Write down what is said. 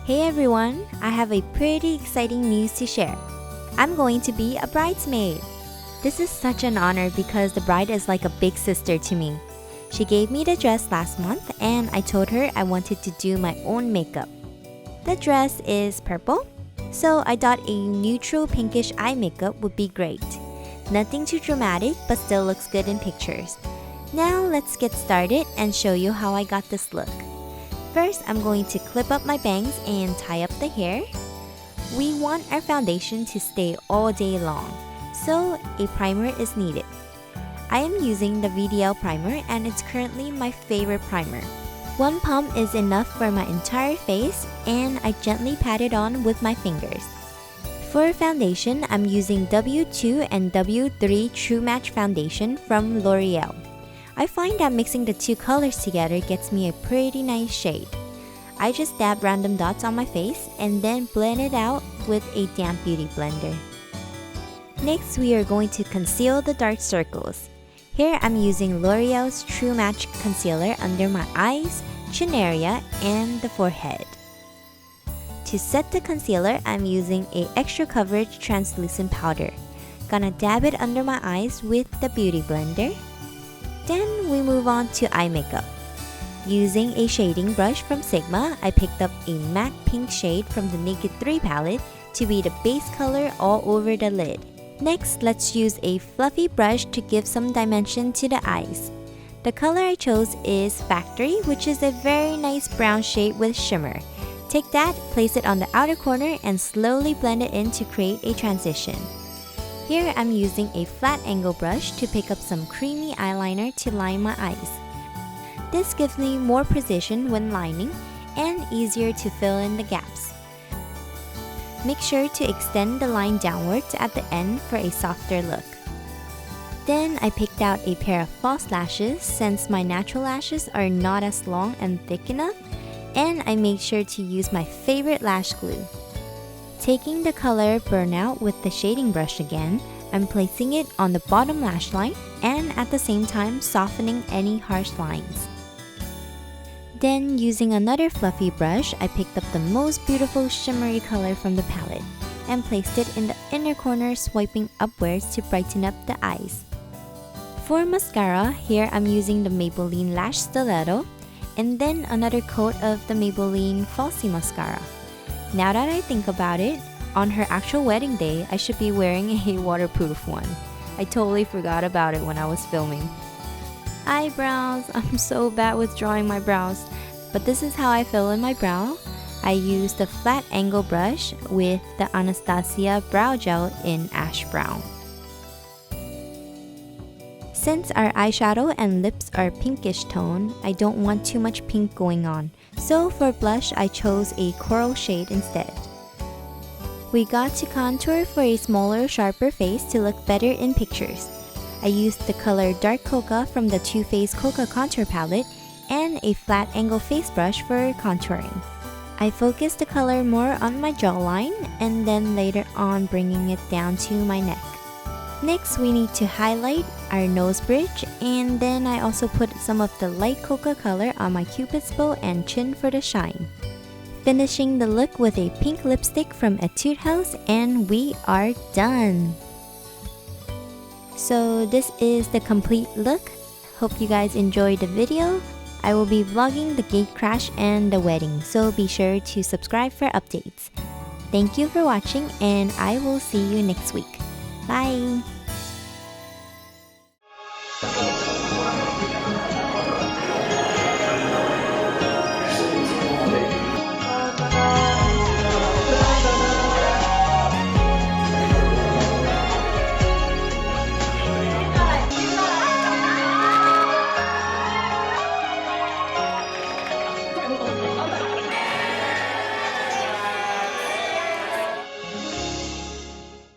Hey everyone, I have a pretty exciting news to share. I'm going to be a bridesmaid. This is such an honor because the bride is like a big sister to me. She gave me the dress last month and I told her I wanted to do my own makeup. The dress is purple, so I thought a neutral pinkish eye makeup would be great. Nothing too dramatic but still looks good in pictures. Now let's get started and show you how I got this look. First, I'm going to clip up my bangs and tie up the hair. We want our foundation to stay all day long, so a primer is needed. I am using the VDL primer and it's currently my favorite primer. One pump is enough for my entire face and I gently pat it on with my fingers. For foundation, I'm using W2 and W3 True Match Foundation from Loreal. I find that mixing the two colors together gets me a pretty nice shade. I just dab random dots on my face and then blend it out with a damp beauty blender. Next, we are going to conceal the dark circles. Here I'm using L'Oreal's True Match Concealer under my eyes, chin area, and the forehead. To set the concealer, I'm using a extra coverage translucent powder. Gonna dab it under my eyes with the beauty blender. Then we move on to eye makeup. Using a shading brush from Sigma, I picked up a matte pink shade from the Naked 3 palette to be the base color all over the lid. Next, let's use a fluffy brush to give some dimension to the eyes. The color I chose is Factory, which is a very nice brown shade with shimmer. Take that, place it on the outer corner, and slowly blend it in to create a transition. Here, I'm using a flat angle brush to pick up some creamy eyeliner to line my eyes. This gives me more precision when lining and easier to fill in the gaps. Make sure to extend the line downwards at the end for a softer look. Then I picked out a pair of false lashes since my natural lashes are not as long and thick enough, and I made sure to use my favorite lash glue. Taking the color Burnout with the shading brush again, I'm placing it on the bottom lash line and at the same time softening any harsh lines. Then using another fluffy brush, I picked up the most beautiful shimmery color from the palette and placed it in the inner corner, swiping upwards to brighten up the eyes. For mascara, here I'm using the Maybelline Lash Stiletto and then another coat of the Maybelline Falsies Mascara. Now that I think about it, on her actual wedding day, I should be wearing a waterproof one. I totally forgot about it when I was filming. Eyebrows, I'm so bad with drawing my brows, but this is how I fill in my brow. I use the flat angle brush with the Anastasia Brow Gel in Ash Brown. Since our eyeshadow and lips are pinkish tone, I don't want too much pink going on. So for blush, I chose a coral shade instead. We got to contour for a smaller, sharper face to look better in pictures. I used the color Dark Cocoa from the Too Faced Cocoa Contour Palette and a flat angle face brush for contouring. I focused the color more on my jawline and then later on bringing it down to my neck. Next, we need to highlight our nose bridge, and then I also put some of the light cocoa color on my cupid's bow and chin for the shine. Finishing the look with a pink lipstick from Etude House, and we are done! So this is the complete look. Hope you guys enjoyed the video. I will be vlogging the gate crash and the wedding, so be sure to subscribe for updates. Thank you for watching, and I will see you next week. Bye!